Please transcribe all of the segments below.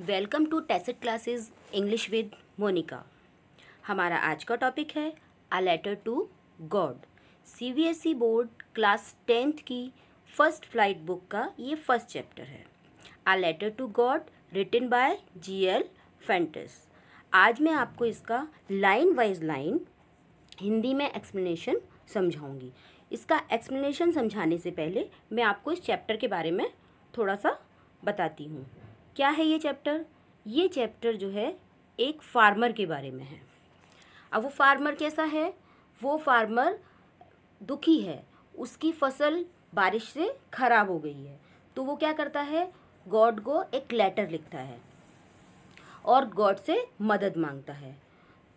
Welcome to टेसिट classes English with Monika. हमारा आज का टॉपिक है a letter to God. CBSE board class 10th की फर्स्ट फ्लाइट बुक का ये फर्स्ट चैप्टर है, a letter to God written by GL Fuentes. आज मैं आपको इसका लाइन वाइज लाइन हिंदी में एक्सप्लेनेशन समझाऊंगी। इसका एक्सप्लेनेशन समझाने से पहले मैं आपको इस चैप्टर के बारे में थोड़ा सा बताती हूँ। क्या है ये चैप्टर? ये चैप्टर जो है एक फार्मर के बारे में है। अब वो फार्मर कैसा है? वो फार्मर दुखी है, उसकी फसल बारिश से ख़राब हो गई है, तो वो क्या करता है, गॉड को एक लेटर लिखता है और गॉड से मदद मांगता है।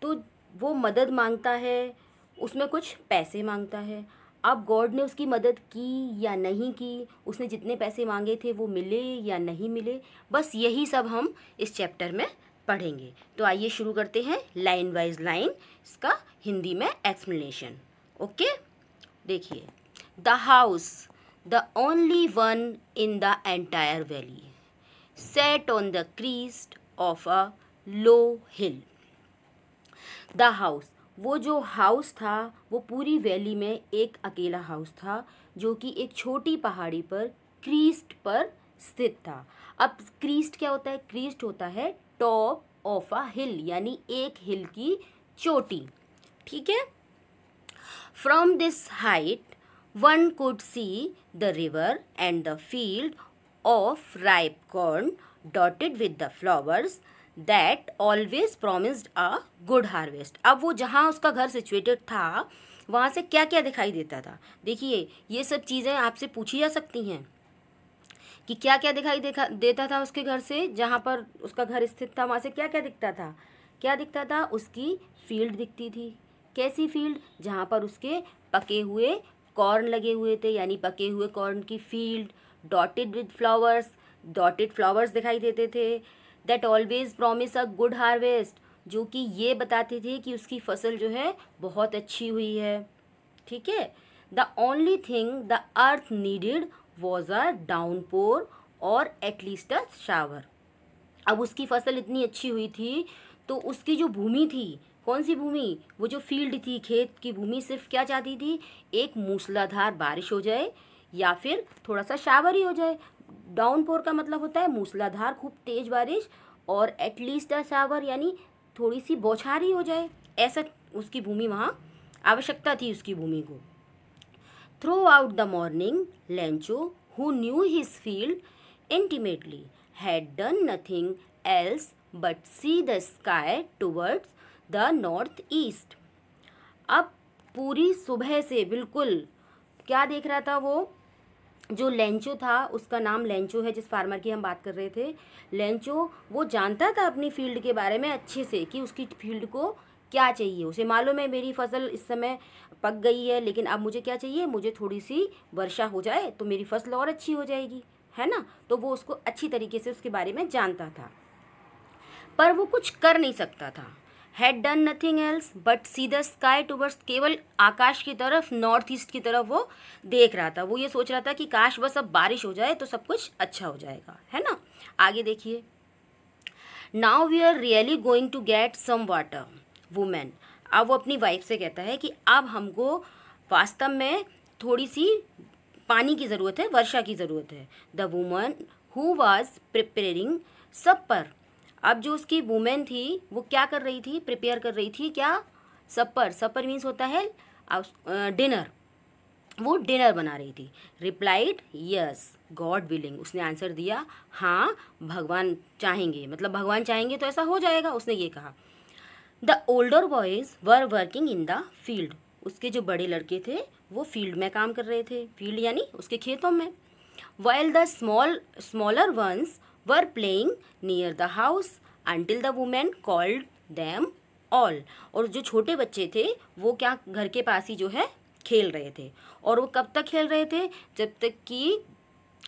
तो वो मदद मांगता है, उसमें कुछ पैसे मांगता है। अब गॉड ने उसकी मदद की या नहीं की, उसने जितने पैसे मांगे थे वो मिले या नहीं मिले, बस यही सब हम इस चैप्टर में पढ़ेंगे। तो आइए शुरू करते हैं लाइन वाइज लाइन इसका हिंदी में एक्सप्लेनेशन। ओके, देखिए, the house the only one in the entire valley set on the Crest of a low hill. The house, वो जो हाउस था वो पूरी वैली में एक अकेला हाउस था जो कि एक छोटी पहाड़ी पर क्रीस्ट पर स्थित था। अब क्रीस्ट क्या होता है? क्रीस्ट होता है टॉप ऑफ अ हिल, यानी एक हिल की चोटी। ठीक है। From this height one could see the river and the field of ripe corn dotted with the flowers that always promised a good harvest. अब वो जहाँ उसका घर सिचुएटेड था वहाँ से क्या क्या दिखाई देता था? देखिए, ये सब चीज़ें आपसे पूछी जा सकती हैं कि क्या क्या दिखाई देता था उसके घर से, जहाँ पर उसका घर स्थित था वहाँ से क्या क्या दिखता था? क्या दिखता था? उसकी फील्ड दिखती थी। कैसी फील्ड? जहाँ पर उसके पके हुए कॉर्न लगे हुए थे, यानी पके हुए कॉर्न की field. Dotted with flowers, dotted flowers दिखाई देते थे। That always promise a good harvest, जो कि ये बताते थे कि उसकी फसल जो है बहुत अच्छी हुई है। ठीक है। The only thing the earth needed was a downpour और एटलीस्ट अ शावर। अब उसकी फसल इतनी अच्छी हुई थी तो उसकी जो भूमि थी, कौन सी भूमि? वो जो फील्ड थी, खेत की भूमि, सिर्फ क्या चाहती थी? एक मूसलाधार बारिश हो जाए या फिर थोड़ा सा शावर ही हो जाए। डाउनपोर का मतलब होता है मूसलाधार खूब तेज बारिश, और एटलीस्ट अ शावर यानी थोड़ी सी बौछार ही हो जाए, ऐसा उसकी भूमि वहाँ आवश्यकता थी उसकी भूमि को। Through out the morning Lencho, who knew his field intimately, had done nothing else but see the sky towards the north east। अब पूरी सुबह से बिल्कुल क्या देख रहा था वो? जो लेंचो था, उसका नाम लेंचो है जिस फार्मर की हम बात कर रहे थे, लेंचो वो जानता था अपनी फील्ड के बारे में अच्छे से कि उसकी फील्ड को क्या चाहिए। उसे मालूम है मेरी फसल इस समय पक गई है, लेकिन अब मुझे क्या चाहिए? मुझे थोड़ी सी वर्षा हो जाए तो मेरी फसल और अच्छी हो जाएगी, है ना? तो वो उसको अच्छी तरीके से उसके बारे में जानता था, पर वो कुछ कर नहीं सकता था। Had done nothing else but see the sky towards, केवल आकाश की तरफ, नॉर्थ ईस्ट की तरफ वो देख रहा था। वो ये सोच रहा था कि काश बस अब बारिश हो जाए तो सब कुछ अच्छा हो जाएगा, है ना? आगे देखिए, now we are really going to get some water women. अब वो अपनी वाइफ से कहता है कि अब हमको वास्तव में थोड़ी सी पानी की ज़रूरत है, वर्षा की ज़रूरत है। The woman who was preparing supper. अब जो उसकी वुमेन थी वो क्या कर रही थी? प्रिपेयर कर रही थी क्या? सपर। सपर मीन्स होता है डिनर। वो डिनर बना रही थी। रिप्लाइड यस गॉड विलिंग, उसने आंसर दिया हाँ भगवान चाहेंगे, मतलब भगवान चाहेंगे तो ऐसा हो जाएगा, उसने ये कहा। The older boys were working in the field, उसके जो बड़े लड़के थे वो फील्ड में काम कर रहे थे, फील्ड यानी उसके खेतों में। While the smaller ones were playing near the house until the women called them all, और जो छोटे बच्चे थे वो क्या घर के पास ही जो है खेल रहे थे। और वो कब तक खेल रहे थे? जब तक कि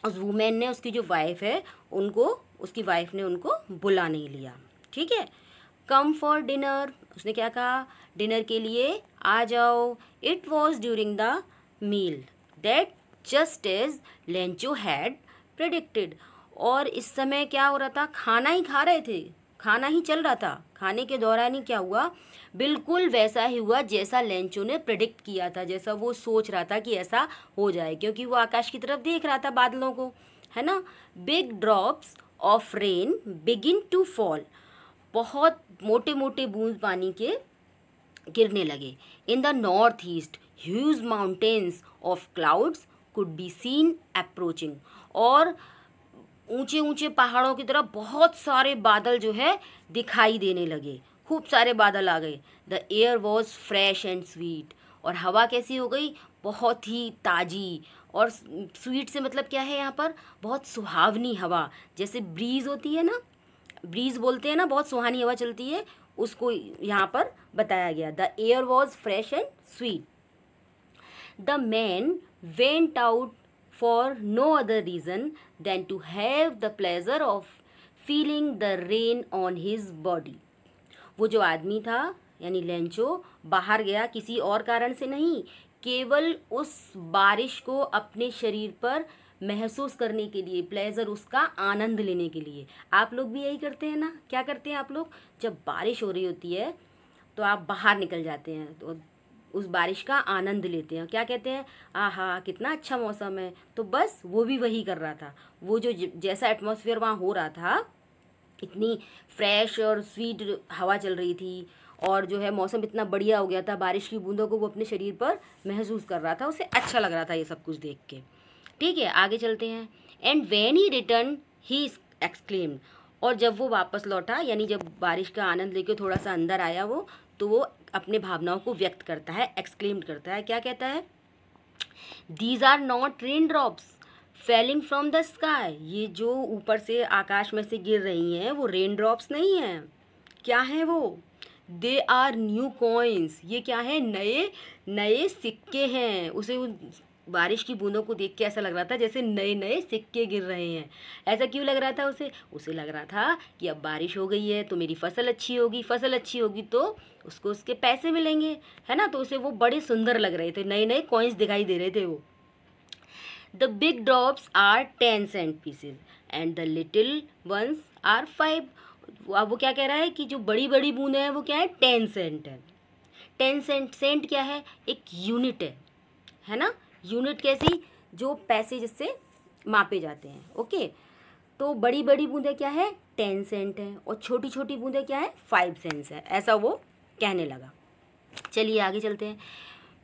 उस वुमेन ने, उसकी जो वाइफ है, उनको, उसकी वाइफ ने उनको बुला नहीं लिया। ठीक है। कम फॉर डिनर, उसने क्या कहा? डिनर के लिए आ जाओ। It was during the meal that just as Lencho had predicted, और इस समय क्या हो रहा था, खाना ही खा रहे थे, खाना ही चल रहा था। खाने के दौरान ही क्या हुआ, बिल्कुल वैसा ही हुआ जैसा लेंचो ने प्रेडिक्ट किया था, जैसा वो सोच रहा था कि ऐसा हो जाए, क्योंकि वो आकाश की तरफ देख रहा था, बादलों को, है ना। Big drops of rain begin to fall, बहुत मोटे मोटे बूंद पानी के गिरने लगे। In the north east huge mountains of clouds could be seen approaching, और ऊंचे ऊंचे पहाड़ों की तरफ बहुत सारे बादल जो है दिखाई देने लगे, खूब सारे बादल आ गए। The air was fresh and sweet, और हवा कैसी हो गई, बहुत ही ताज़ी। और स्वीट से मतलब क्या है यहाँ पर, बहुत सुहावनी हवा, जैसे ब्रीज होती है ना, ब्रीज बोलते हैं ना, बहुत सुहानी हवा चलती है, उसको यहाँ पर बताया गया। The air was fresh and sweet. The man went out for no other reason than to have the pleasure of feeling the rain on his body. वो जो आदमी था यानी लेंचो बाहर गया किसी और कारण से नहीं, केवल उस बारिश को अपने शरीर पर महसूस करने के लिए, प्लेजर, उसका आनंद लेने के लिए। आप लोग भी यही करते हैं ना, क्या करते हैं आप लोग, जब बारिश हो रही होती है तो आप बाहर निकल जाते हैं, तो उस बारिश का आनंद लेते हैं, क्या कहते हैं, आहा कितना अच्छा मौसम है। तो बस वो भी वही कर रहा था, वो जो जैसा एटमॉस्फेयर वहाँ हो रहा था, इतनी फ्रेश और स्वीट हवा चल रही थी, और जो है मौसम इतना बढ़िया हो गया था, बारिश की बूंदों को वो अपने शरीर पर महसूस कर रहा था, उसे अच्छा लग रहा था ये सब कुछ देख के। ठीक है, आगे चलते हैं। And when he return he exclaimed, और जब वो वापस लौटा, यानी जब बारिश का आनंद लेके थोड़ा सा अंदर आया वो, तो वो अपने भावनाओं को व्यक्त करता है, एक्सक्लेम्ड करता है, क्या कहता है, these are not rain drops falling from the sky, ये जो ऊपर से आकाश में से गिर रही हैं वो रेन ड्रॉप्स नहीं हैं, क्या हैं वो, दे आर न्यू कॉइन्स, ये क्या है, नए नए सिक्के हैं। उसे बारिश की बूंदों को देख के ऐसा लग रहा था जैसे नए नए सिक्के गिर रहे हैं। ऐसा क्यों लग रहा था उसे लग रहा था कि अब बारिश हो गई है तो मेरी फसल अच्छी होगी, फसल अच्छी होगी तो उसको उसके पैसे मिलेंगे, है ना। तो उसे वो बड़े सुंदर लग रहे थे, नए नए कॉइन्स दिखाई दे रहे थे वो। The big drops are 10 cent pieces and the little ones are 5। अब वो क्या कह रहा है कि जो बड़ी बड़ी बूंदें हैं वो क्या है, 10 सेंट है। 10 सेंट, सेंट क्या है, एक यूनिट है ना। यूनिट कैसी, जो पैसे जिससे मापे जाते हैं, ओके। तो बड़ी बड़ी बूंदें क्या है, 10 सेंट है, और छोटी छोटी बूंदें क्या है, 5 सेंट्स है, ऐसा वो कहने लगा। चलिए आगे चलते हैं।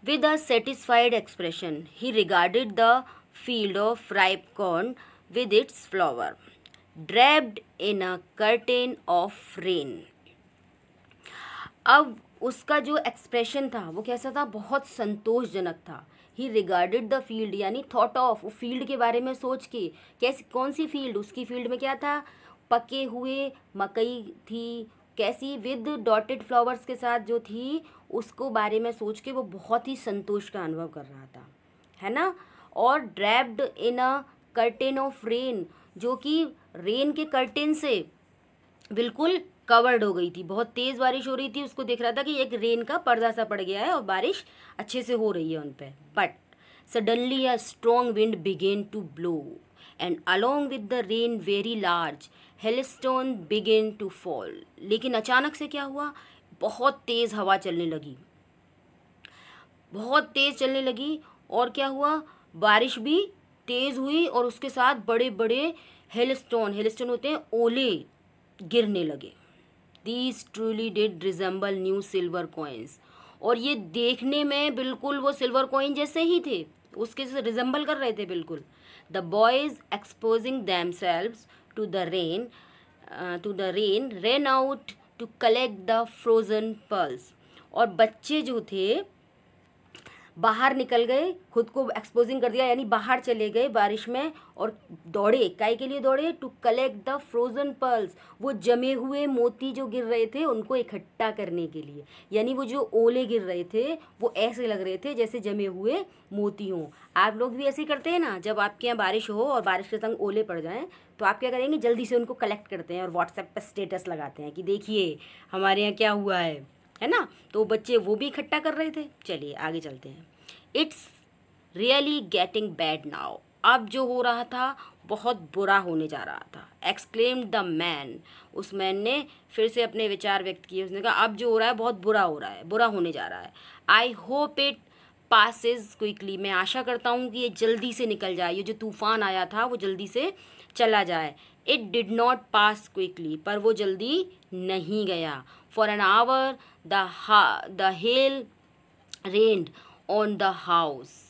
With a satisfied expression he regarded the field of ripe corn with its flower draped in a curtain of rain. अब उसका जो एक्सप्रेशन था वो कैसा था, बहुत संतोषजनक था। ही रिगार्डेड द फील्ड यानी थॉट ऑफ, फील्ड के बारे में सोच के, कैसी कौन सी फील्ड, उसकी फील्ड में क्या था, पके हुए मकई थी, कैसी, विद डॉटेड फ्लावर्स के साथ जो थी, उसको बारे में सोच के वो बहुत ही संतोष का अनुभव कर रहा था, है ना। और draped in a curtain of rain, जो कि रेन के कर्टेन से बिल्कुल कवर्ड हो गई थी, बहुत तेज़ बारिश हो रही थी, उसको देख रहा था कि एक रेन का पर्दा सा पड़ गया है और बारिश अच्छे से हो रही है उन पे। But suddenly a strong wind began to blow and along with the rain very large hailstone began to fall. लेकिन अचानक से क्या हुआ, बहुत तेज़ हवा चलने लगी, बहुत तेज़ चलने लगी, और क्या हुआ, बारिश भी तेज़ हुई, और उसके साथ बड़े बड़े हेलस्टोन, हेलस्टोन होते हैं ओले, गिरने लगे। These truly did resemble new silver coins, और ये देखने में बिल्कुल वो सिल्वर कॉइन जैसे ही थे, उसके से रिजेंबल कर रहे थे बिल्कुल। The boys exposing themselves to the rain ran out to collect the frozen pearls, और बच्चे जो थे बाहर निकल गए, खुद को एक्सपोजिंग कर दिया, यानी बाहर चले गए बारिश में, और दौड़े, काहे के लिए दौड़े, to collect the frozen pearls, वो जमे हुए मोती जो गिर रहे थे उनको इकट्ठा करने के लिए। यानी वो जो ओले गिर रहे थे वो ऐसे लग रहे थे जैसे जमे हुए मोती हों। आप लोग भी ऐसे ही करते हैं ना, जब आपके यहाँ बारिश हो और बारिश के संग ओले पड़ जाएँ तो आप क्या करेंगे, जल्दी से उनको कलेक्ट करते हैं और व्हाट्सएप पर स्टेटस लगाते हैं कि देखिए हमारे यहाँ क्या हुआ है ना। तो बच्चे वो भी इकट्ठा कर रहे थे। चलिए आगे चलते हैं। It's really getting bad now, अब जो हो रहा था बहुत बुरा होने जा रहा था। एक्सक्लेम्ड द मैन, उस मैन ने फिर से अपने विचार व्यक्त किए। उसने कहा अब जो हो रहा है बहुत बुरा हो रहा है, बुरा होने जा रहा है। I hope it passes quickly, मैं आशा करता हूँ कि ये जल्दी से निकल जाए, ये जो तूफ़ान आया था वो जल्दी से चला जाए। It did not pass quickly, पर वो जल्दी नहीं गया। For an hour the hell rained on the house,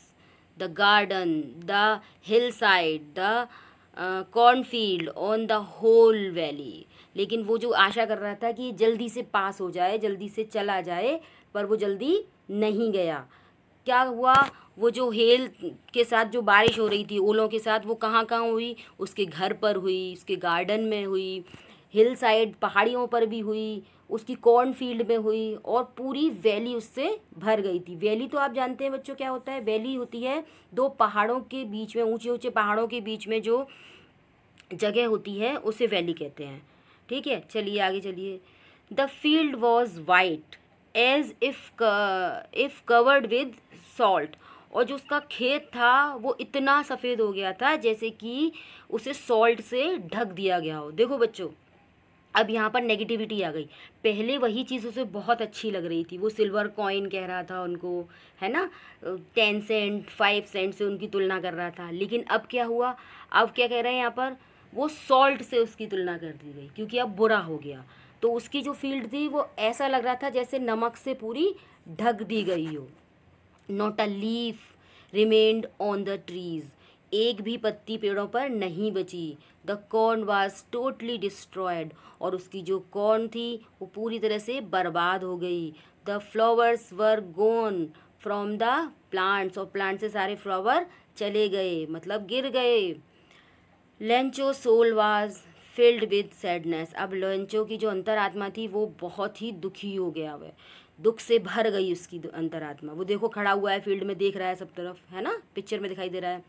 the garden, the hillside, the cornfield, on the whole valley। लेकिन वो जो आशा कर रहा था कि जल्दी से पास हो जाए, जल्दी से चला जाए, पर वो जल्दी नहीं गया। क्या हुआ, वो जो हेल के साथ जो बारिश हो रही थी, ओलों के साथ, वो कहाँ कहाँ हुई, उसके घर पर हुई, उसके गार्डन में हुई, हिल साइड पहाड़ियों पर भी हुई, उसकी कॉर्न फील्ड में हुई, और पूरी वैली उससे भर गई थी। वैली तो आप जानते हैं बच्चों क्या होता है, वैली होती है दो पहाड़ों के बीच में, ऊंचे ऊंचे पहाड़ों के बीच में जो जगह होती है उसे वैली कहते हैं। ठीक है, चलिए आगे चलिए। The field was white as if covered with salt, और जो उसका खेत था वो इतना सफ़ेद हो गया था जैसे कि उसे सॉल्ट से ढक दिया गया हो। देखो बच्चों, अब यहाँ पर नेगेटिविटी आ गई। पहले वही चीज़ उसे बहुत अच्छी लग रही थी, वो सिल्वर कॉइन कह रहा था उनको, है ना, 10 सेंट 5 सेंट से उनकी तुलना कर रहा था। लेकिन अब क्या हुआ, अब क्या कह रहे हैं यहाँ पर, वो सॉल्ट से उसकी तुलना कर दी गई क्योंकि अब बुरा हो गया। तो उसकी जो फील्ड थी वो ऐसा लग रहा था जैसे नमक से पूरी ढक दी गई हो। Not a leaf remained on the trees, एक भी पत्ती पेड़ों पर नहीं बची। The corn was totally destroyed, और उसकी जो कॉर्न थी वो पूरी तरह से बर्बाद हो गई। The flowers were gone from the plants, और प्लांट से सारे फ्लावर चले गए, मतलब गिर गए। Lencho's soul was filled with sadness, अब लेंचो की जो अंतरात्मा थी वो बहुत ही दुखी हो गया, वह दुख से भर गई उसकी अंतरात्मा। वो देखो खड़ा हुआ है फील्ड में, देख रहा है सब तरफ, है ना, पिक्चर में दिखाई दे रहा है।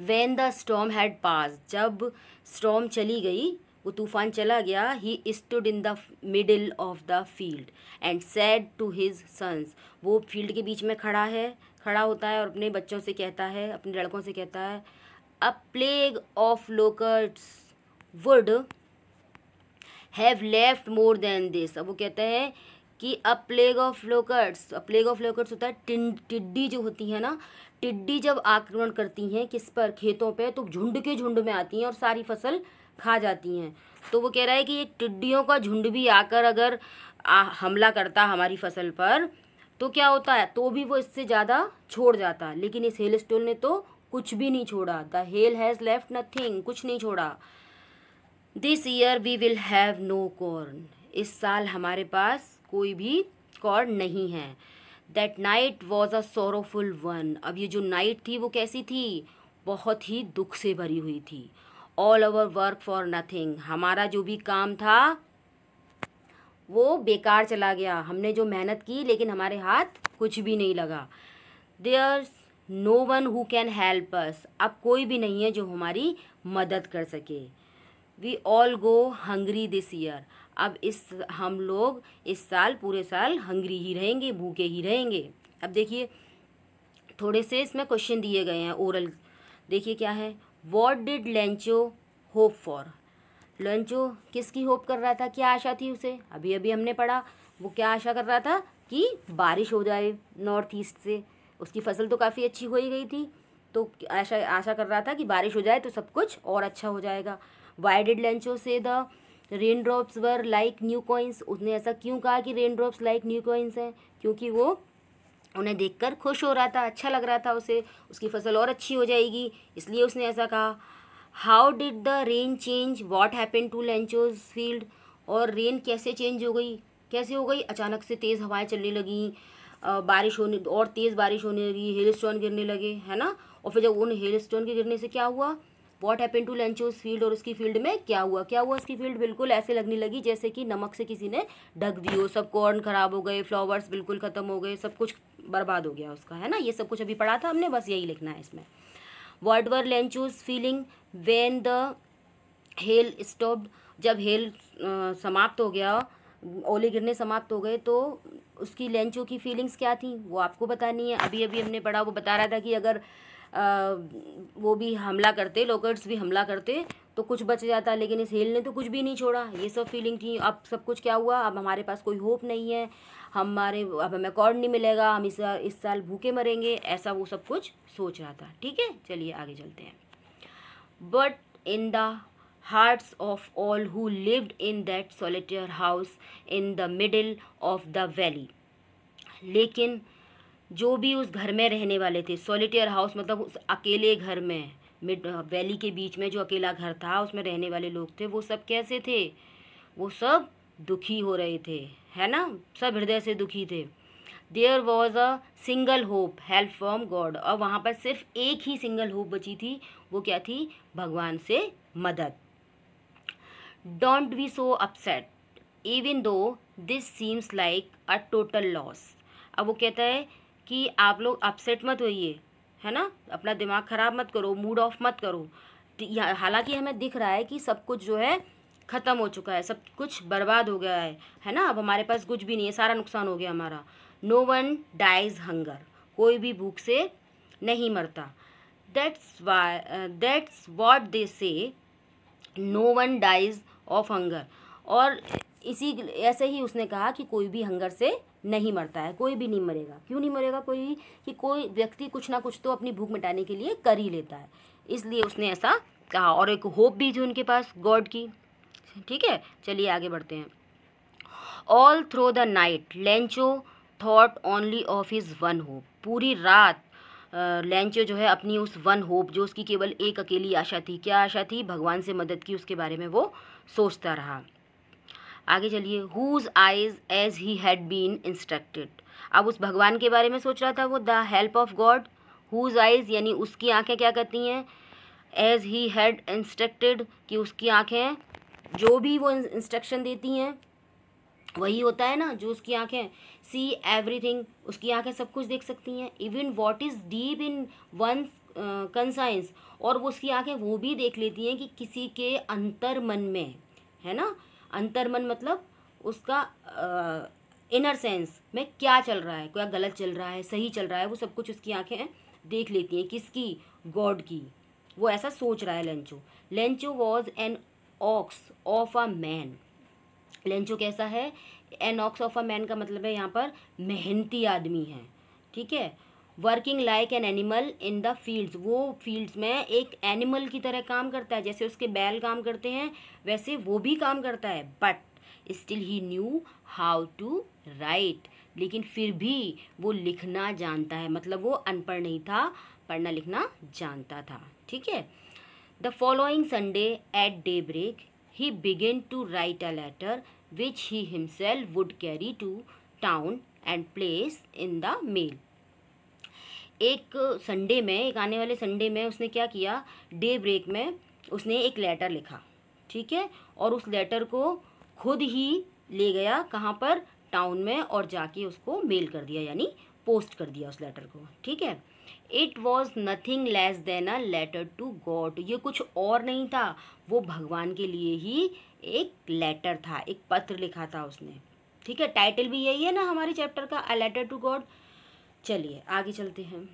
When the storm had passed, जब स्टॉर्म चली गई, वो तूफान चला गया, he stood in the middle of the field and said to his sons, वो फील्ड के बीच में खड़ा होता है और अपने बच्चों से कहता है, अपने लड़कों से कहता है, a plague of locusts would have left more than this। अब वो कहते हैं कि अ प्लेग ऑफ लोकर्ट्स होता है टिड्डी जो होती है ना, टिड्डी जब आक्रमण करती हैं किस पर, खेतों पे, तो झुंड के झुंड में आती हैं और सारी फसल खा जाती हैं। तो वो कह रहा है कि एक टिड्डियों का झुंड भी आकर अगर हमला करता हमारी फसल पर तो क्या होता है, तो भी वो इससे ज़्यादा छोड़ जाता। लेकिन इस हेल स्टोर्म ने तो कुछ भी नहीं छोड़ा। The hail has left nothing, कुछ नहीं छोड़ा। This year we will have no corn, इस साल हमारे पास कोई भी कॉर्न नहीं है। That night was a sorrowful one, अब ये जो नाइट थी वो कैसी थी, बहुत ही दुख से भरी हुई थी। All our work for nothing, हमारा जो भी काम था वो बेकार चला गया, हमने जो मेहनत की लेकिन हमारे हाथ कुछ भी नहीं लगा। There's no one who can help us, अब कोई भी नहीं है जो हमारी मदद कर सके। We all go hungry this year, अब हम लोग इस साल पूरे साल हंग्री ही रहेंगे, भूखे ही रहेंगे। अब देखिए थोड़े से इसमें क्वेश्चन दिए गए हैं ओरल, देखिए क्या है। What did Lencho hope for, Lencho किसकी होप कर रहा था, क्या आशा थी उसे, अभी अभी हमने पढ़ा, वो क्या आशा कर रहा था कि बारिश हो जाए नॉर्थ ईस्ट से, उसकी फसल तो काफ़ी अच्छी हो ही गई थी, तो आशा कर रहा था कि बारिश हो जाए तो सब कुछ और अच्छा हो जाएगा। वाई डिड लेंचो से the rain drops were like new coins, उसने ऐसा क्यों कहा कि rain drops like new coins हैं, क्योंकि वो उन्हें देखकर खुश हो रहा था, अच्छा लग रहा था उसे, उसकी फसल और अच्छी हो जाएगी, इसलिए उसने ऐसा कहा। How did the rain change what happened to Lencho's field, और रेन कैसे चेंज हो गई, कैसे हो गई, अचानक से तेज़ हवाएं चलने लगी, बारिश होने और तेज़ बारिश होने लगी, हेल स्टोन गिरने लगे, है ना। और फिर जब उन हेल स्टोन के गिरने से क्या हुआ, what happen to Lencho's field, और उसकी फील्ड में क्या हुआ उसकी फील्ड बिल्कुल ऐसे लगने लगी जैसे कि नमक से किसी ने ढक दी हो, सब कॉर्न खराब हो गए, फ्लावर्स बिल्कुल ख़त्म हो गए, सब कुछ बर्बाद हो गया उसका, है ना। ये सब कुछ अभी पढ़ा था हमने, बस यही लिखना है इसमें। What were Lencho's feeling when the hell stopped, जब हेल समाप्त हो गया, ओले गिरने समाप्त हो गए, तो उसकी लेंचो की फीलिंग्स क्या थी वो आपको बतानी है। अभी अभी हमने पढ़ा, वो बता रहा था कि अगर वो भी हमला करते, लोकर्ट्स भी हमला करते तो कुछ बच जाता, लेकिन इस हेल ने तो कुछ भी नहीं छोड़ा। ये सब फीलिंग थी। अब सब कुछ क्या हुआ, अब हमारे पास कोई होप नहीं है, अब हमें कॉर्ड नहीं मिलेगा, हम इस साल भूखे मरेंगे, ऐसा वो सब कुछ सोच रहा था। ठीक है, चलिए आगे चलते हैं। But in the hearts of all who lived in that solitary house in the middle of the valley, लेकिन जो भी उस घर में रहने वाले थे, सॉलिटेयर हाउस मतलब उस अकेले घर में, मिड वैली के बीच में जो अकेला घर था उसमें रहने वाले लोग थे, वो सब कैसे थे, वो सब दुखी हो रहे थे, है ना, सब हृदय से दुखी थे। There was a single hope, help from God, और वहाँ पर सिर्फ एक ही सिंगल होप बची थी, वो क्या थी, भगवान से मदद। Don't be so upset even though this seems like a total loss. अब वो कहता है कि आप लोग अपसेट मत होइए, है ना, अपना दिमाग ख़राब मत करो, मूड ऑफ मत करो। हालांकि हमें दिख रहा है कि सब कुछ जो है ख़त्म हो चुका है, सब कुछ बर्बाद हो गया है ना, अब हमारे पास कुछ भी नहीं है, सारा नुकसान हो गया हमारा। नो वन डाइज हंगर, कोई भी भूख से नहीं मरता। That's what they say, no one dies of hunger. और इसी ऐसे ही उसने कहा कि कोई भी हंगर से नहीं मरता है, कोई भी नहीं मरेगा। क्यों नहीं मरेगा कोई भी, कि कोई व्यक्ति कुछ ना कुछ तो अपनी भूख मिटाने के लिए कर ही लेता है, इसलिए उसने ऐसा कहा। और एक होप भी थी उनके पास गॉड की। ठीक है, चलिए आगे बढ़ते हैं। All through the night Lencho thought only of his one hope, पूरी रात लेंचो जो है अपनी उस वन होप, जो उसकी केवल एक अकेली आशा थी, क्या आशा थी, भगवान से मदद की, उसके बारे में वो सोचता रहा। आगे चलिए। Whose eyes as he had been instructed, अब उस भगवान के बारे में सोच रहा था वो, the help of God. Whose eyes यानी उसकी आंखें क्या करती हैं, एज ही हैड इंस्ट्रक्टेड, कि उसकी आंखें जो भी वो इंस्ट्रक्शन देती हैं वही होता है ना, जो उसकी आंखें सी एवरीथिंग, उसकी आंखें सब कुछ देख सकती हैं, even what is deep in one conscience, और वो उसकी आंखें वो भी देख लेती हैं कि किसी के अंतर मन में, है ना, अंतर मन मतलब उसका इनर सेंस में क्या चल रहा है, क्या गलत चल रहा है, सही चल रहा है, वो सब कुछ उसकी आंखें देख लेती हैं। किसकी, गॉड की। वो ऐसा सोच रहा है Lencho. Lencho was an ox of a man, Lencho कैसा है, an ox of a man का मतलब है यहाँ पर मेहनती आदमी है। ठीक है, working like an animal in the fields, वो फील्ड्स में एक एनिमल की तरह काम करता है, जैसे उसके बैल काम करते हैं वैसे वो भी काम करता है। But still he knew how to write, लेकिन फिर भी वो लिखना जानता है, मतलब वो अनपढ़ नहीं था, पढ़ना लिखना जानता था। ठीक है। The following Sunday at daybreak he began to write a letter which he himself would carry to town and place in the mail. एक संडे में, एक आने वाले संडे में उसने क्या किया, डे ब्रेक में उसने एक लेटर लिखा, ठीक है, और उस लेटर को खुद ही ले गया कहाँ पर, टाउन में, और जाके उसको मेल कर दिया, यानी पोस्ट कर दिया उस लेटर को। ठीक है। It was nothing less than a letter to God, ये कुछ और नहीं था, वो भगवान के लिए ही एक लेटर था, एक पत्र लिखा था उसने। ठीक है, टाइटल भी यही है ना हमारे चैप्टर का, अ लेटर टू गॉड। चलिए आगे चलते हैं।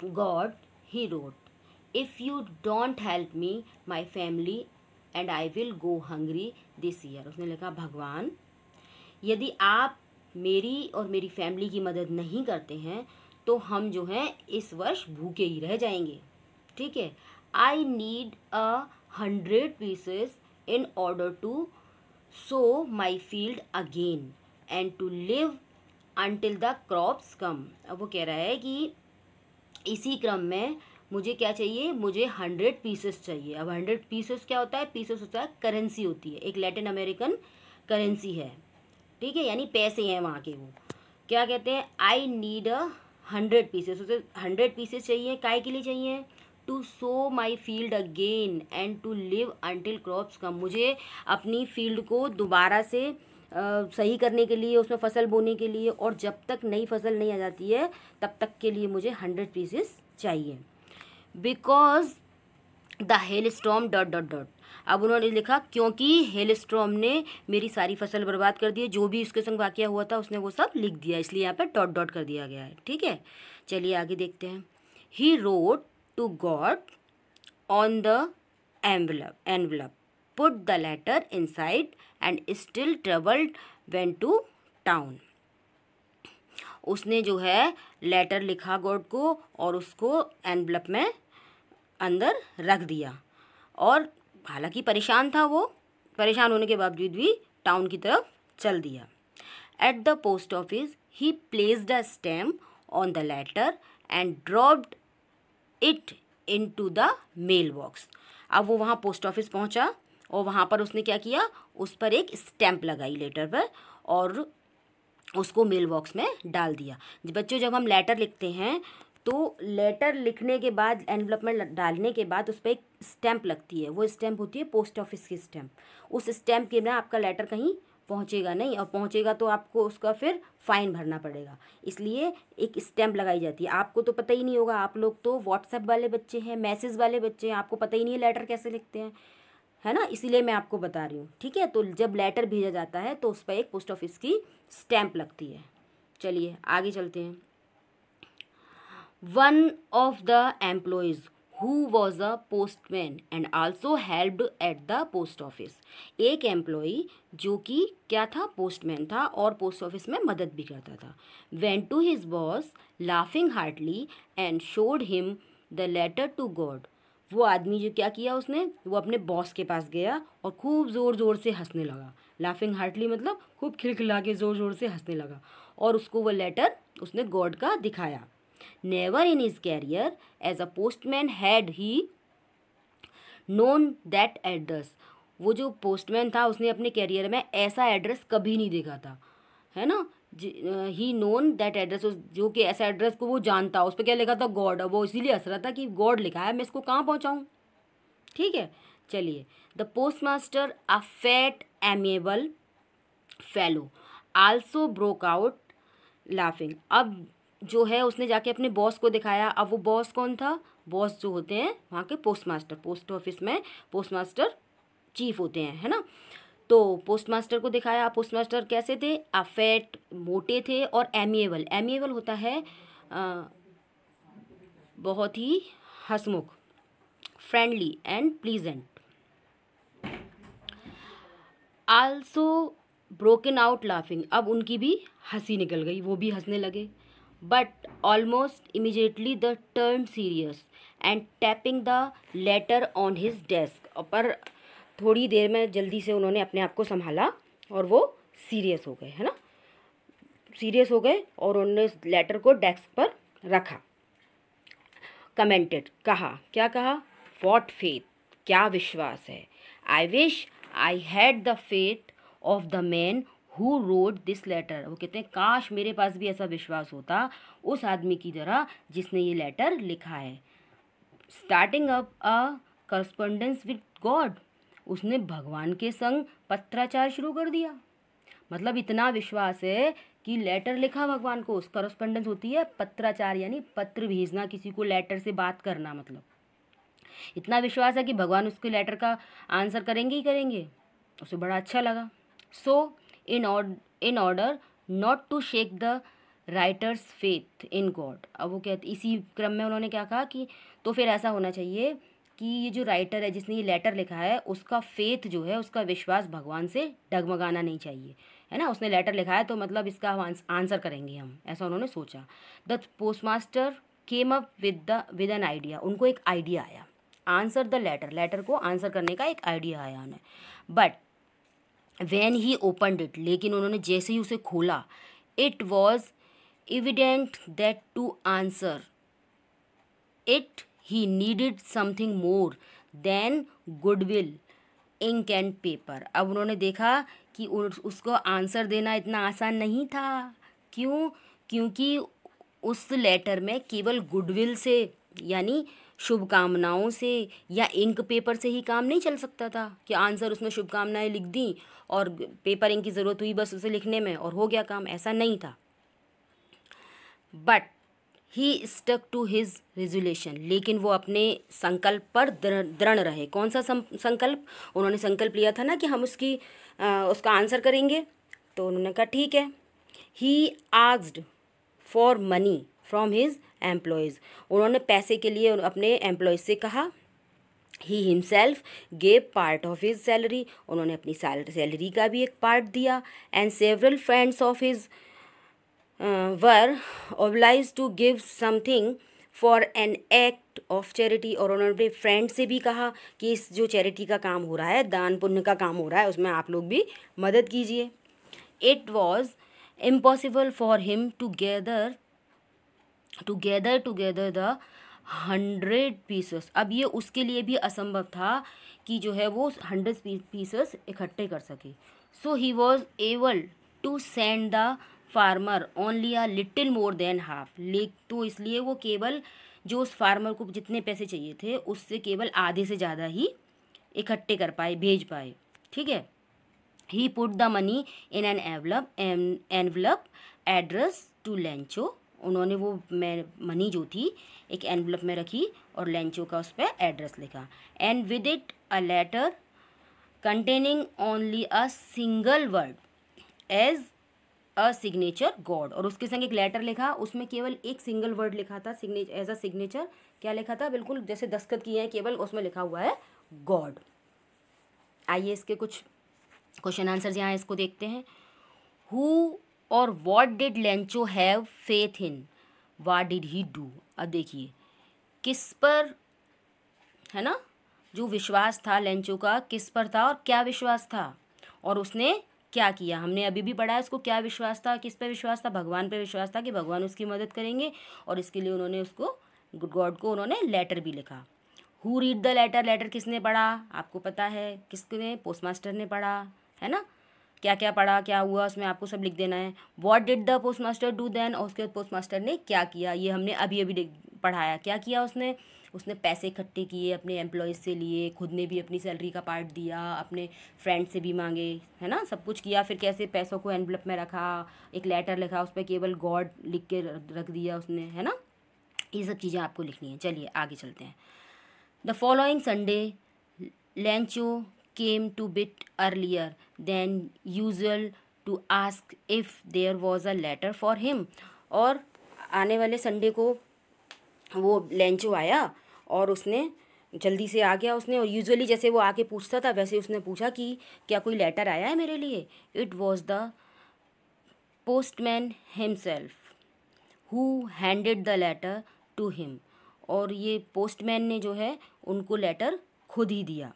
God, he wrote, if you don't help me my family and I will go hungry this year. उसने लिखा, भगवान यदि आप मेरी और मेरी फैमिली की मदद नहीं करते हैं तो हम जो हैं इस वर्ष भूखे ही रह जाएंगे। ठीक है। I need 100 pieces in order to sow my field again and to live until the crops come. अब वो कह रहा है कि इसी क्रम में मुझे क्या चाहिए, मुझे 100 पीसेस चाहिए। अब 100 पीसेस क्या होता है, पीसेस होता है करेंसी होती है, एक लैटिन अमेरिकन करेंसी है। ठीक है, यानी पैसे हैं वहाँ के। वो क्या कहते हैं, आई नीड 100 पीसेस, उसे 100 पीसेस चाहिए, काय के लिए चाहिए, to sow my field again and to live until crops come, मुझे अपनी फील्ड को दोबारा से सही करने के लिए, उसमें फसल बोने के लिए, और जब तक नई फसल नहीं आ जाती है तब तक के लिए मुझे 100 पीसेस चाहिए। Because the hell storm dot dot dot. अब उन्होंने लिखा क्योंकि हेल स्टॉर्म ने मेरी सारी फसल बर्बाद कर दी है, जो भी उसके संग वाक़या हुआ था उसने वो सब लिख दिया, इसलिए यहाँ पर डॉट डॉट कर दिया गया है। ठीक है, चलिए आगे देखते हैं। He wrote to God on the envelope, put the letter inside and still traveled went to town. उसने जो है लेटर लिखा गॉड को और उसको एनवलप में अंदर रख दिया, और हालांकि परेशान था वो, परेशान होने के बावजूद भी टाउन की तरफ चल दिया. At the post office he placed a stamp on the letter and dropped it into the mail box. अब वो वहाँ पोस्ट ऑफिस पहुँचा और वहाँ पर उसने क्या किया, उस पर एक स्टैम्प लगाई लेटर पर और उसको मेल बॉक्स में डाल दिया. बच्चों, जब हम लेटर लिखते हैं तो लेटर लिखने के बाद एनवलप में डालने के बाद उस पर एक स्टैम्प लगती है. वो स्टैम्प होती है पोस्ट ऑफिस की स्टैम्प. उस स्टैम्प के बिना आपका लेटर कहीं पहुंचेगा नहीं, और पहुंचेगा तो आपको उसका फिर फ़ाइन भरना पड़ेगा. इसलिए एक स्टैम्प लगाई जाती है. आपको तो पता ही नहीं होगा, आप लोग तो व्हाट्सएप वाले बच्चे हैं, मैसेज वाले बच्चे हैं, आपको पता ही नहीं है लेटर कैसे लिखते हैं, है ना. इसीलिए मैं आपको बता रही हूँ, ठीक है. तो जब लेटर भेजा जाता है तो उस पर एक पोस्ट ऑफिस की स्टैम्प लगती है. चलिए आगे चलते हैं. One of the employees who was a postman and also helped eight the post office. एक एम्प्लॉई जो कि क्या था, पोस्टमैन था और पोस्ट ऑफिस में मदद भी करता था. Went to his boss laughing heartily and showed him the letter to God. वो आदमी जो क्या किया उसने, वो अपने बॉस के पास गया और खूब ज़ोर ज़ोर से हंसने लगा. लाफिंग हार्टली मतलब खूब खिलखिला के ज़ोर ज़ोर से हंसने लगा, और उसको वो लेटर उसने गॉड का दिखाया. Never in his career as a postman had he known that address. वो जो पोस्टमैन था उसने अपने कैरियर में ऐसा एड्रेस कभी नहीं देखा था, है ना. ही नोन दैट एड्रेस, जो कि ऐसा एड्रेस को वो जानता, उस पर क्या लिखा था, गॉड. वो इसीलिए हंस रहा था कि गॉड लिखा है, मैं इसको कहाँ पहुँचाऊँ. ठीक है, चलिए. The post master, a fat amiable fellow, also broke out laughing. अब जो है उसने जाके अपने बॉस को दिखाया. अब वो बॉस कौन था, बॉस जो होते हैं वहाँ के पोस्ट मास्टर. पोस्ट ऑफिस में पोस्ट मास्टर चीफ होते हैं, है ना. तो पोस्ट मास्टर को दिखाया. पोस्ट मास्टर कैसे थे, अफेट, मोटे थे, और एमिएबल. एमिएबल होता है बहुत ही हंसमुख, friendly and pleasant. Also broken out laughing. अब उनकी भी हंसी निकल गई, वो भी हंसने लगे. But almost immediately the turn serious and tapping the later on his desk. पर थोड़ी देर में जल्दी से उन्होंने अपने आप को संभाला और वो सीरियस हो गए, है ना. सीरियस हो गए और उन्होंने उस लेटर को डेस्क पर रखा. कमेंटेड, कहा, क्या कहा, वॉट फेथ, क्या विश्वास है. I wish I had the faith of the man who wrote this letter. वो कहते हैं काश मेरे पास भी ऐसा विश्वास होता उस आदमी की तरह जिसने ये लेटर लिखा है. Starting up a correspondence with God. उसने भगवान के संग पत्राचार शुरू कर दिया. मतलब इतना विश्वास है कि लेटर लिखा भगवान को. करस्पॉन्डेंस होती है पत्राचार, यानी पत्र भेजना, किसी को लेटर से बात करना. मतलब इतना विश्वास है कि भगवान उसके लेटर का आंसर करेंगे ही करेंगे. उसे बड़ा अच्छा लगा. So in order not to shake the writer's faith in God. अब वो कहते, इसी क्रम में उन्होंने क्या कहा कि तो फिर ऐसा होना चाहिए कि ये जो राइटर है जिसने ये लेटर लिखा है उसका फेथ जो है, उसका विश्वास भगवान से डगमगाना नहीं चाहिए, है ना. उसने लेटर लिखा है तो मतलब इसका आंसर करेंगे हम, ऐसा उन्होंने सोचा. The post master came up with an idea. उनको एक आइडिया आया. आंसर द लेटर, लेटर को आंसर करने का एक आइडिया आया उन्हें. But when he opened it, लेकिन उन्होंने जैसे ही उसे खोला, it was evident that to answer it he needed something more than goodwill, ink and paper. अब उन्होंने देखा कि उसको आंसर देना इतना आसान नहीं था. क्यों? क्योंकि उस लेटर में केवल गुडविल से, यानी शुभकामनाओं से या इंक पेपर से ही काम नहीं चल सकता था कि आंसर उसमें शुभकामनाएं लिख दी और पेपर इंक की ज़रूरत हुई बस उसे लिखने में और हो गया काम. ऐसा नहीं था. But he stuck to his resolution. लेकिन वो अपने संकल्प पर दृढ़ रहे. कौन सा संकल्प? उन्होंने संकल्प लिया था ना कि हम उसका आंसर करेंगे. तो उन्होंने कहा ठीक है. He asked for money from his employees, उन्होंने पैसे के लिए अपने एम्प्लॉयज़ से कहा। He himself gave part of his salary, उन्होंने अपनी सैलरी का भी एक पार्ट दिया। And several friends of his were obliged to give something for an act of charity, और उन्होंने अपने फ्रेंड से भी कहा कि इस जो चैरिटी का काम हो रहा है, दान पुण्य का काम हो रहा है, उसमें आप लोग भी मदद कीजिए। It was impossible for him to gather together the 100 pieces, अब ये उसके लिए भी असंभव था कि जो है वो 100 पीसेस इकट्ठे कर सके। So he was able to send the farmer only a little more than half, तो इसलिए वो केवल जो उस फार्मर को जितने पैसे चाहिए थे उससे केवल आधे से ज़्यादा ही इकट्ठे कर पाए, भेज पाए। ठीक है। He put the money in an envelope address to Lencho, उन्होंने वो मनी जो थी एक एनवलप में रखी और लेंचो का उस पर एड्रेस लिखा। And with it a letter containing only a single word as a signature God, और उसके संग एक लेटर लिखा, उसमें केवल एक सिंगल वर्ड लिखा था एज अ सिग्नेचर। क्या लिखा था? बिल्कुल जैसे दस्तखत किए हैं, केवल उसमें लिखा हुआ है गॉड। आइए इसके कुछ क्वेश्चन आंसर्स यहाँ इसको देखते हैं। हु और what did Lencho have faith in, what did he do. अब देखिए किस पर, है ना, जो विश्वास था लेंचो का किस पर था और क्या विश्वास था, और उसने क्या किया। हमने अभी भी पढ़ा है उसको क्या विश्वास था, किस पे विश्वास था, भगवान पे विश्वास था कि भगवान उसकी मदद करेंगे, और इसके लिए उन्होंने उसको गॉड को उन्होंने लेटर भी लिखा। Who read the letter, letter किसने पढ़ा आपको पता है, किसने, पोस्टमास्टर ने पढ़ा, है ना। क्या क्या पढ़ा, क्या हुआ उसमें आपको सब लिख देना है। What did the postmaster do then, और उसके पोस्टमास्टर ने क्या किया, ये हमने अभी अभी पढ़ाया। क्या किया उसने पैसे इकट्ठे किए, अपने एम्प्लॉयज़ से लिए, खुद ने भी अपनी सैलरी का पार्ट दिया, अपने फ्रेंड से भी मांगे, है ना, सब कुछ किया। फिर कैसे पैसों को एनवलप में रखा, एक लेटर लिखा, उस पर केवल गॉड लिख के रख दिया उसने, है ना। ये सब चीज़ें आपको लिखनी है। चलिए आगे चलते हैं। The following Sunday Lencho came to bit earlier than usual to ask if there was a letter for him, और आने वाले संडे को वो लेंचो आया और उसने जल्दी से आ गया उसने, और यूजुअली जैसे वो आके पूछता था वैसे उसने पूछा कि क्या कोई लेटर आया है मेरे लिए। It was the postman himself who handed the letter to him, और ये पोस्टमैन ने जो है उनको लेटर खुद ही दिया।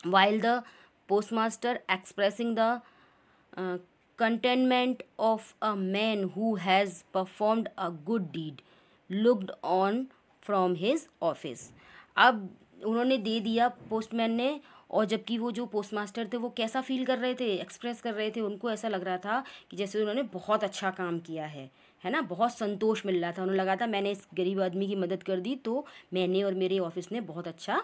While the postmaster expressing the contentment of a man who has performed a good deed looked on from his office, अब उन्होंने दे दिया पोस्टमैन ने, और जबकि वो जो पोस्टमास्टर थे वो कैसा फील कर रहे थे, एक्सप्रेस कर रहे थे, उनको ऐसा लग रहा था कि जैसे उन्होंने बहुत अच्छा काम किया है ना, बहुत संतोष मिल रहा था, उन्हें लगा था मैंने इस गरीब आदमी की मदद कर दी तो मैंने और मेरे ऑफिस ने बहुत अच्छा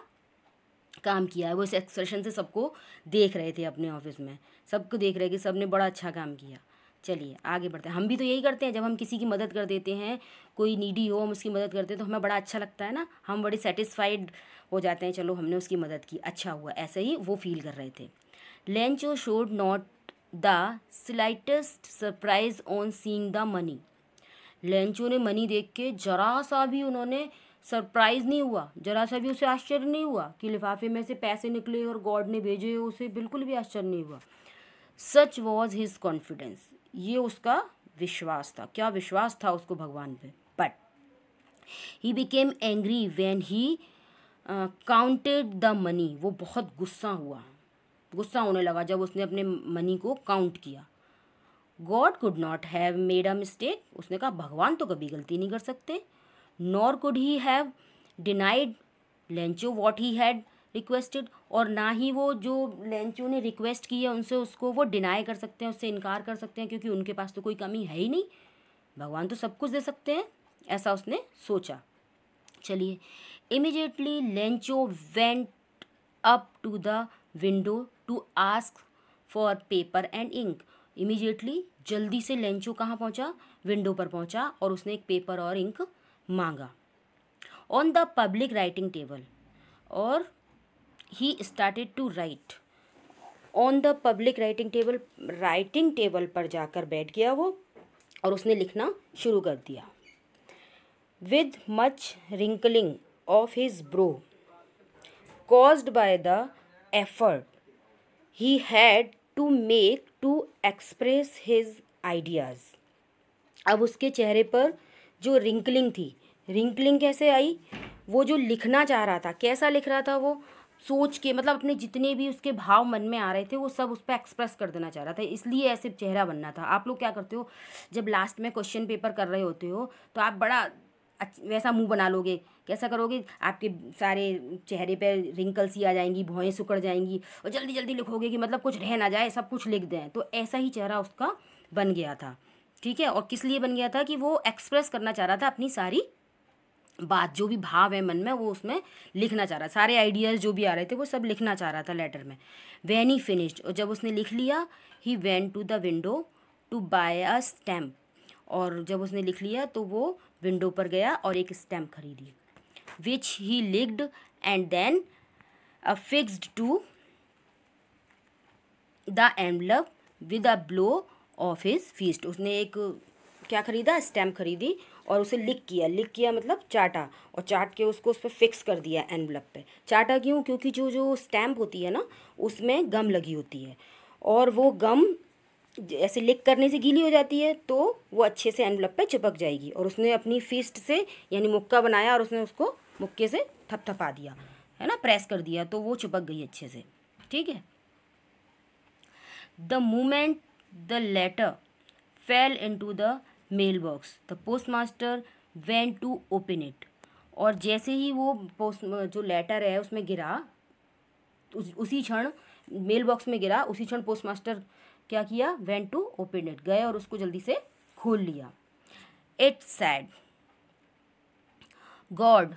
काम किया है। वो इस एक्सप्रेशन से सबको देख रहे थे, अपने ऑफिस में सबको देख रहे कि सबने बड़ा अच्छा काम किया। चलिए आगे बढ़ते हैं। हम भी तो यही करते हैं, जब हम किसी की मदद कर देते हैं, कोई नीडी हो हम उसकी मदद करते हैं तो हमें बड़ा अच्छा लगता है ना, हम बड़े सेटिस्फाइड हो जाते हैं, चलो हमने उसकी मदद की, अच्छा हुआ। ऐसे ही वो फील कर रहे थे। Lencho showed not the slightest surprise on seeing the money, Lencho ने मनी देख के जरा सा भी उन्होंने सरप्राइज़ नहीं हुआ, जरा सा भी उसे आश्चर्य नहीं हुआ कि लिफाफे में से पैसे निकले और गॉड ने भेजे, उसे बिल्कुल भी आश्चर्य नहीं हुआ। सच वॉज हिज कॉन्फिडेंस, ये उसका विश्वास था। क्या विश्वास था उसको भगवान पे। But he became angry when he counted the money, वो बहुत गुस्सा होने लगा जब उसने अपने मनी को काउंट किया। God could not have made a mistake, उसने कहा भगवान तो कभी गलती नहीं कर सकते। Nor could he have denied Lencho what he had requested, और ना ही वो जो लेंचो ने रिक्वेस्ट की है उनसे उसको वो डिनाई कर सकते हैं, उससे इनकार कर सकते हैं, क्योंकि उनके पास तो कोई कमी है ही नहीं, भगवान तो सब कुछ दे सकते हैं, ऐसा उसने सोचा। चलिए immediately Lencho went up to the window to ask for paper and ink, immediately जल्दी से लेंचो कहाँ पहुँचा, विंडो पर पहुँचा, और उसने एक पेपर और इंक मांगा। On the public writing table, और he started to write on the public writing table, writing table पर जाकर बैठ गया वो और उसने लिखना शुरू कर दिया। with much wrinkling of his brow caused by the effort he had to make to express his ideas। अब उसके चेहरे पर जो रिंकलिंग थी, रिंकलिंग कैसे आई, वो जो लिखना चाह रहा था, कैसा लिख रहा था, वो सोच के, मतलब अपने जितने भी उसके भाव मन में आ रहे थे वो सब उस पर एक्सप्रेस कर देना चाह रहा था, इसलिए ऐसे चेहरा बनना था। आप लोग क्या करते हो, जब लास्ट में क्वेश्चन पेपर कर रहे होते हो तो आप बड़ा वैसा मुंह बना लोगे, कैसा करोगे, आपके सारे चेहरे पे रिंकल्स ही आ जाएंगी, भौएं सुकड़ जाएंगी और जल्दी जल्दी लिखोगे कि मतलब कुछ रह ना जाए, सब कुछ लिख दें। तो ऐसा ही चेहरा उसका बन गया था, ठीक है। और किस लिए बन गया था कि वो एक्सप्रेस करना चाह रहा था अपनी सारी बात, जो भी भाव है मन में वो उसमें लिखना चाह रहा, सारे आइडियाज़ जो भी आ रहे थे वो सब लिखना चाह रहा था लेटर में। व्हेन ही फिनिश्ड, और जब उसने लिख लिया, he went to the window to buy a stamp, और जब उसने लिख लिया तो वो विंडो पर गया और एक स्टैम्प खरीदी, which he licked and then fixed to the envelope with a blow of his fist. उसने एक क्या खरीदा, स्टैम्प खरीदी और उसे लिख किया मतलब चाटा, और चाट के उसको उस पर फिक्स कर दिया एनवलप पे। चाटा क्यों, क्योंकि जो स्टैम्प होती है ना उसमें गम लगी होती है, और वो गम ऐसे लिख करने से गीली हो जाती है तो वो अच्छे से एनवलप पे चिपक जाएगी। और उसने अपनी फिस्ट से यानी मुक्का बनाया और उसने उसको मुक्के से थपथपा दिया, है ना, प्रेस कर दिया, तो वो चिपक गई अच्छे से, ठीक है। The moment the letter fell into the mail box the postmaster went to open it, और जैसे ही वो जो लेटर है उसमें गिरा, उसी क्षण मेल बॉक्स में गिरा, उसी क्षण पोस्टमास्टर क्या किया, वेंट टू ओपन इट, गए और उसको जल्दी से खोल लिया। It said, God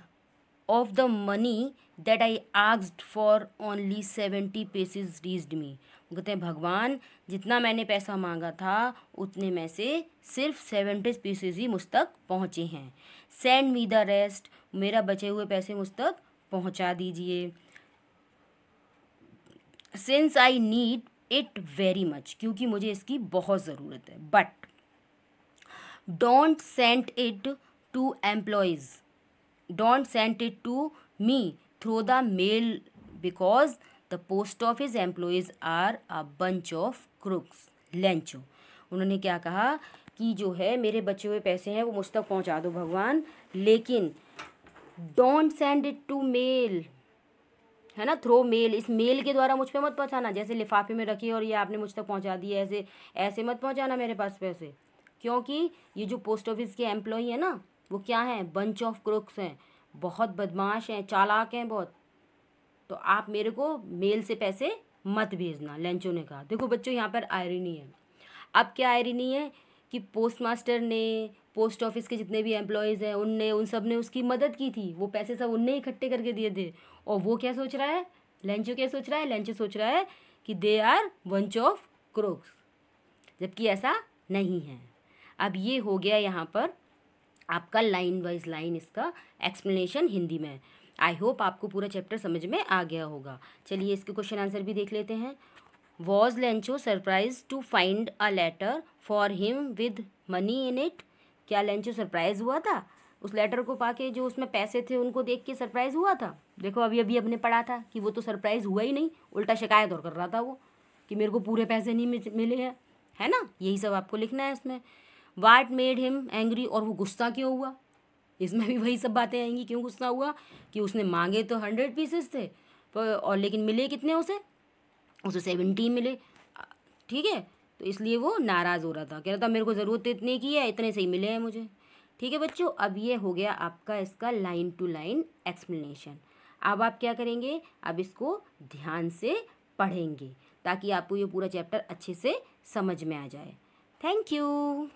of the money that I asked for only 70 pieces reached me. कहते हैं भगवान, जितना मैंने पैसा मांगा था उतने में से सिर्फ 70 पीसेज ही मुझ तक पहुँचे हैं। सेंड मी द रेस्ट, मेरा बचे हुए पैसे मुझ तक पहुँचा दीजिए। Since I need it very much, क्योंकि मुझे इसकी बहुत ज़रूरत है। But don't send it to employees, don't send it to me through the mail because the post office employees are a bunch of crooks. Lencho, उन्होंने क्या कहा कि जो है मेरे बचे हुए पैसे हैं वो मुझ तक पहुंचा दो भगवान, लेकिन don't send it to mail, है ना, थ्रो मेल, इस मेल के द्वारा मुझ पे मत पहुंचाना, जैसे लिफाफे में रखिए और ये आपने मुझ तक पहुंचा दिया, ऐसे ऐसे मत पहुंचाना मेरे पास पैसे, क्योंकि ये जो पोस्ट ऑफिस के एम्प्लॉई है ना वो क्या हैं, बंच ऑफ क्रुक्स हैं, बहुत बदमाश हैं, चालाक हैं बहुत, तो आप मेरे को मेल से पैसे मत भेजना, लेंचो ने कहा। देखो बच्चों, यहाँ पर आयरनी है। अब क्या आयरनी है कि पोस्ट मास्टर ने, पोस्ट ऑफिस के जितने भी एम्प्लॉयज़ हैं उन सब ने उसकी मदद की थी, वो पैसे सब उनने इकट्ठे करके दिए थे, और वो क्या सोच रहा है, लेंचो क्या सोच रहा है, लेंचो सोच रहा है कि दे आर बंच ऑफ क्रोक्स, जबकि ऐसा नहीं है। अब ये हो गया यहाँ पर आपका लाइन वाइज लाइन इसका एक्सप्लेनेशन हिंदी में। आई होप आपको पूरा चैप्टर समझ में आ गया होगा। चलिए इसके क्वेश्चन आंसर भी देख लेते हैं। Was Lencho surprise to find a letter for him with money in it, क्या लेंचो सरप्राइज हुआ था उस लेटर को पाके, जो उसमें पैसे थे उनको देख के सरप्राइज हुआ था। देखो अभी अभी हमने पढ़ा था कि वो तो सरप्राइज हुआ ही नहीं, उल्टा शिकायत और कर रहा था वो कि मेरे को पूरे पैसे नहीं मिले हैं, है ना, यही सब आपको लिखना है इसमें। वाट मेड हिम एंग्री, और वो गुस्सा क्यों हुआ, इसमें भी वही सब बातें आएंगी, क्यों गुस्सा हुआ कि उसने मांगे तो 100 पीसेस थे और लेकिन मिले कितने उसे 17 मिले, ठीक है, तो इसलिए वो नाराज़ हो रहा था, कह रहा था मेरे को ज़रूरत इतने की है, इतने से ही मिले हैं मुझे। ठीक है बच्चों, अब ये हो गया आपका इसका लाइन टू लाइन एक्सप्लेनेशन। अब आप क्या करेंगे, अब इसको ध्यान से पढ़ेंगे ताकि आपको ये पूरा चैप्टर अच्छे से समझ में आ जाए। Thank you.